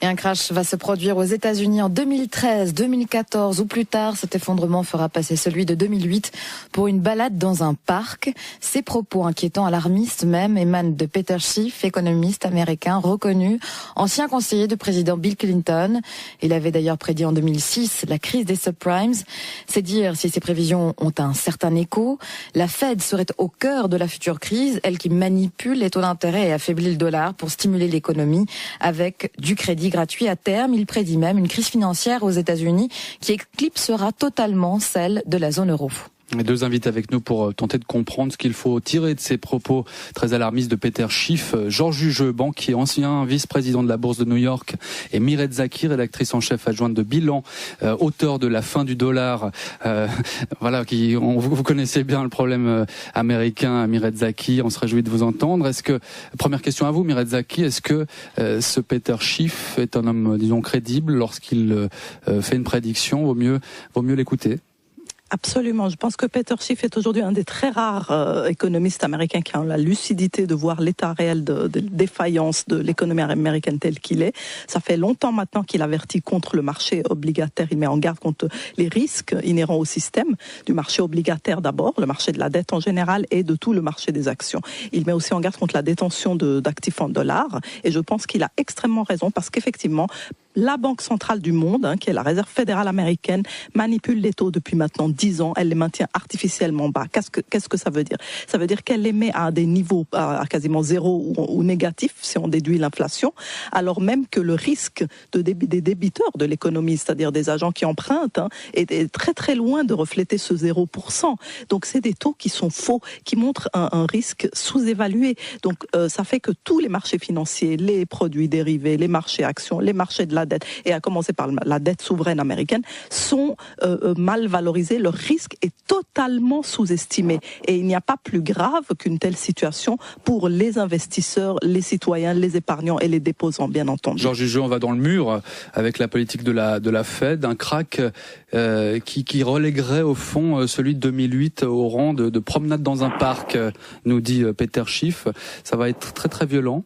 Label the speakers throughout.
Speaker 1: Et un crash va se produire aux États-Unis en 2013, 2014 ou plus tard. Cet effondrement fera passer celui de 2008 pour une balade dans un parc. Ces propos inquiétants, alarmistes même, émanent de Peter Schiff, économiste américain reconnu, ancien conseiller du président Bill Clinton. Il avait d'ailleurs prédit en 2006 la crise des subprimes. C'est dire si ces prévisions ont un certain écho. La Fed serait au cœur de la future crise, elle qui manipule les taux d'intérêt et affaiblit le dollar pour stimuler l'économie avec du crédit gratuit à terme. Il prédit même une crise financière aux États-Unis qui éclipsera totalement celle de la zone euro.
Speaker 2: Les deux invités avec nous pour tenter de comprendre ce qu'il faut tirer de ces propos très alarmistes de Peter Schiff. Georges Jugeux, banquier, ancien vice-président de la Bourse de New York, et Mireille Zaki, rédactrice en chef adjointe de Bilan, auteur de La fin du dollar. Voilà, vous connaissez bien le problème américain, Mireille Zaki. On se réjouit de vous entendre. Première question à vous, Mireille Zaki, est-ce que ce Peter Schiff est un homme, disons, crédible lorsqu'il fait une prédiction? Vaut mieux l'écouter?
Speaker 3: Absolument. Je pense que Peter Schiff est aujourd'hui un des très rares économistes américains qui ont la lucidité de voir l'état réel de défaillance de l'économie américaine telle qu'il est. Ça fait longtemps maintenant qu'il avertit contre le marché obligataire. Il met en garde contre les risques inhérents au système du marché obligataire d'abord, le marché de la dette en général et de tout le marché des actions. Il met aussi en garde contre la détention d'actifs en dollars. Et je pense qu'il a extrêmement raison parce qu'effectivement, la Banque centrale du monde, qui est la Réserve fédérale américaine, manipule les taux depuis maintenant 10 ans. Elle les maintient artificiellement bas. Qu'est-ce que ça veut dire? Ça veut dire qu'elle les met à des niveaux à quasiment zéro ou négatif, si on déduit l'inflation, alors même que le risque des débiteurs de l'économie, c'est-à-dire des agents qui empruntent, est très très loin de refléter ce 0%. Donc c'est des taux qui sont faux, qui montrent un risque sous-évalué. Donc ça fait que tous les marchés financiers, les produits dérivés, les marchés actions, les marchés de la dette, et à commencer par la dette souveraine américaine, sont mal valorisés. Le risque est totalement sous-estimé. Et il n'y a pas plus grave qu'une telle situation pour les investisseurs, les citoyens, les épargnants et les déposants, bien entendu.
Speaker 2: Georges Jugeux, on va dans le mur avec la politique de la Fed, un crack qui relèguerait au fond celui de 2008 au rang de promenade dans un parc, nous dit Peter Schiff. Ça va être très très violent.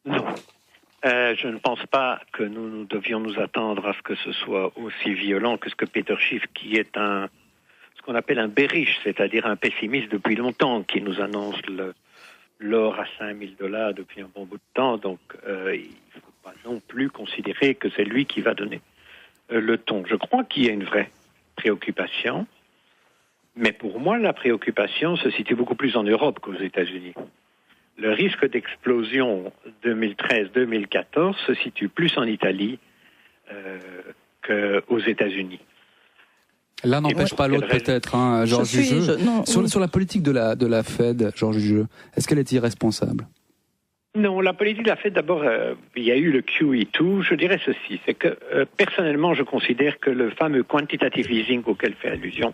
Speaker 4: Non. Je ne pense pas que nous devions nous attendre à ce que ce soit aussi violent que ce que Peter Schiff, qui est ce qu'on appelle un bearish, c'est-à-dire un pessimiste depuis longtemps, qui nous annonce l'or à $5,000 depuis un bon bout de temps. Donc, il ne faut pas non plus considérer que c'est lui qui va donner le ton. Je crois qu'il y a une vraie préoccupation, mais pour moi, la préoccupation se situe beaucoup plus en Europe qu'aux États-Unis. Le risque d'explosion 2013-2014 se situe plus en Italie qu'aux États-Unis.
Speaker 2: L'un n'empêche pas l'autre peut-être, Georges Jugeux. Sur la politique de la Fed, Georges Jugeux, est-ce qu'elle est irresponsable?
Speaker 4: Non, la politique de la Fed, d'abord, il y a eu le QE2. Je dirais ceci, c'est que personnellement, je considère que le fameux quantitative easing auquel fait allusion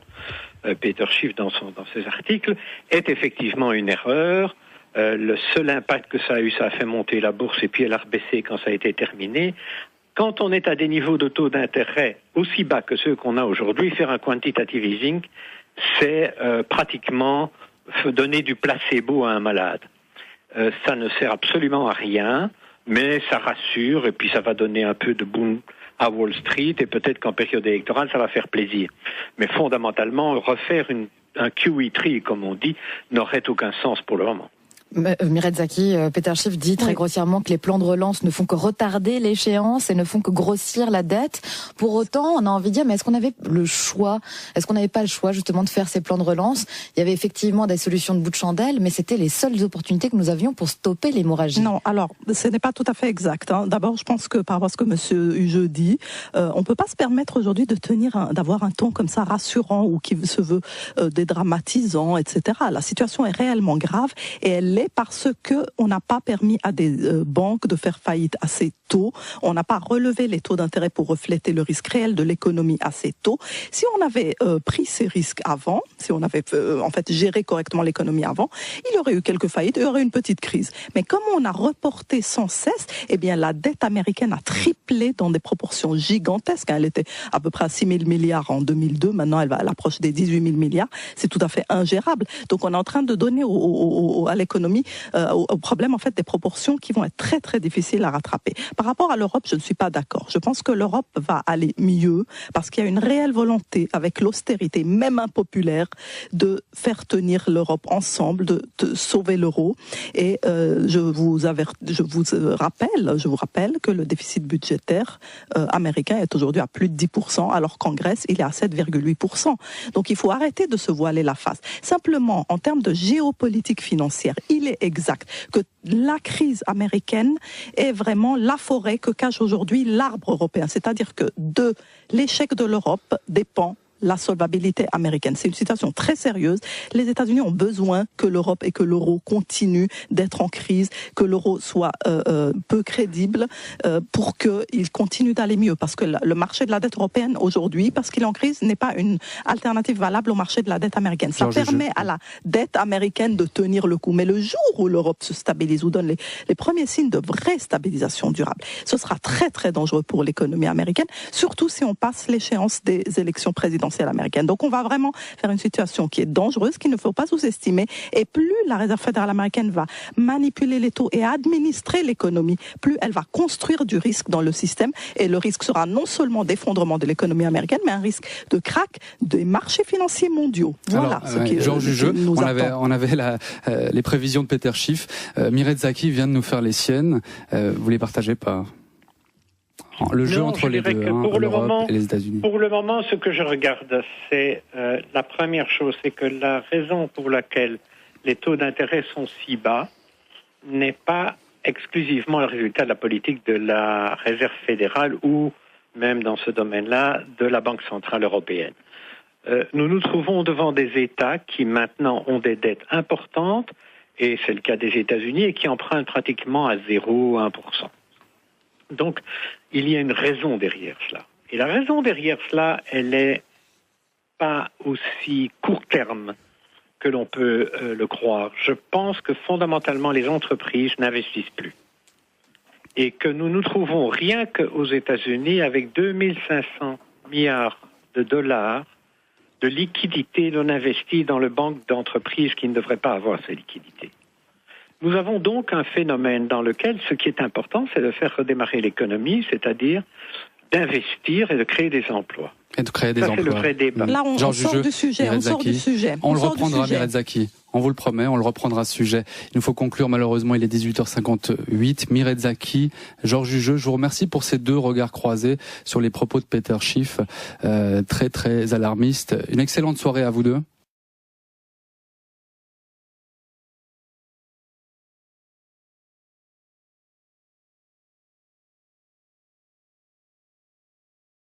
Speaker 4: Peter Schiff dans ses articles est effectivement une erreur. Le seul impact que ça a eu, ça a fait monter la bourse et puis elle a rebaissé quand ça a été terminé. Quand on est à des niveaux de taux d'intérêt aussi bas que ceux qu'on a aujourd'hui, faire un quantitative easing, c'est pratiquement donner du placebo à un malade. Ça ne sert absolument à rien, mais ça rassure et puis ça va donner un peu de boom à Wall Street et peut-être qu'en période électorale, ça va faire plaisir. Mais fondamentalement, refaire un QE3, comme on dit, n'aurait aucun sens pour le moment.
Speaker 1: Mireille Zaki, Peter Schiff dit très grossièrement que les plans de relance ne font que retarder l'échéance et ne font que grossir la dette. Pour autant, on a envie de dire, mais est-ce qu'on avait le choix? Est-ce qu'on n'avait pas le choix justement de faire ces plans de relance? Il y avait effectivement des solutions de bout de chandelle, mais c'était les seules opportunités que nous avions pour stopper l'hémorragie.
Speaker 3: Non, alors, ce n'est pas tout à fait exact. D'abord, je pense que par rapport à ce que M. Jugeux dit, on ne peut pas se permettre aujourd'hui d'avoir un ton comme ça rassurant ou qui se veut dédramatisant, etc. La situation est réellement grave et elle est parce que on n'a pas permis à des banques de faire faillite assez tôt. On n'a pas relevé les taux d'intérêt pour refléter le risque réel de l'économie assez tôt. Si on avait pris ces risques avant, si on avait en fait géré correctement l'économie avant, il y aurait eu quelques faillites, il y aurait eu une petite crise. Mais comme on a reporté sans cesse, eh bien la dette américaine a triplé dans des proportions gigantesques. Elle était à peu près à 6 000 milliards en 2002. Maintenant, elle approche des 18 000 milliards. C'est tout à fait ingérable. Donc on est en train de donner à l'économie l'économie au problème en fait des proportions qui vont être très très difficiles à rattraper. Par rapport à l'Europe, je ne suis pas d'accord. Je pense que l'Europe va aller mieux parce qu'il y a une réelle volonté avec l'austérité, même impopulaire, de faire tenir l'Europe ensemble, de sauver l'euro. Et je vous rappelle que le déficit budgétaire américain est aujourd'hui à plus de 10%, alors qu'en Grèce, il est à 7,8%. Donc il faut arrêter de se voiler la face. Simplement, en termes de géopolitique financière, il est exact que la crise américaine est vraiment la forêt que cache aujourd'hui l'arbre européen. C'est-à-dire que de l'échec de l'Europe dépend la solvabilité américaine. C'est une situation très sérieuse. Les États-Unis ont besoin que l'Europe et que l'euro continuent d'être en crise, que l'euro soit peu crédible pour qu'il continue d'aller mieux. Parce que le marché de la dette européenne aujourd'hui, parce qu'il est en crise, n'est pas une alternative valable au marché de la dette américaine. Ça permet à la dette américaine de tenir le coup. Mais le jour où l'Europe se stabilise, ou donne les premiers signes de vraie stabilisation durable, ce sera très très dangereux pour l'économie américaine, surtout si on passe l'échéance des élections présidentielles américaine. Donc on va vraiment faire une situation qui est dangereuse, qu'il ne faut pas sous-estimer. Et plus la Réserve fédérale américaine va manipuler les taux et administrer l'économie, plus elle va construire du risque dans le système. Et le risque sera non seulement d'effondrement de l'économie américaine, mais un risque de krach des marchés financiers mondiaux. Voilà.
Speaker 2: Alors, ce qui Georges Jugeux, on avait les prévisions de Peter Schiff. Mireille Zaki vient de nous faire les siennes. Vous les partagez pas? Le jeu entre les deux, l'Europe et les États-Unis.
Speaker 4: Pour le moment, ce que je regarde, c'est la première chose, c'est que la raison pour laquelle les taux d'intérêt sont si bas n'est pas exclusivement le résultat de la politique de la Réserve fédérale ou même dans ce domaine-là de la Banque centrale européenne. Nous nous trouvons devant des États qui maintenant ont des dettes importantes, et c'est le cas des États-Unis, et qui empruntent pratiquement à 0 à 1%. Donc, il y a une raison derrière cela. Et la raison derrière cela, elle n'est pas aussi court terme que l'on peut le croire. Je pense que fondamentalement, les entreprises n'investissent plus. Et que nous nous trouvons rien qu'aux États-Unis avec 2500 milliards de dollars de liquidités non investies dans le banque d'entreprises qui ne devraient pas avoir ces liquidités. Nous avons donc un phénomène dans lequel ce qui est important, c'est de faire redémarrer l'économie, c'est-à-dire d'investir et de créer des emplois.
Speaker 2: Et de créer des emplois.
Speaker 4: C'est le vrai débat.
Speaker 3: Là, on sort du sujet.
Speaker 2: On le reprendra, Mireille Zaki. On vous le promet, on le reprendra ce sujet. Il nous faut conclure, malheureusement, il est 18h58. Mireille Zaki, Georges Jugeux, je vous remercie pour ces deux regards croisés sur les propos de Peter Schiff, très très alarmistes. Une excellente soirée à vous deux.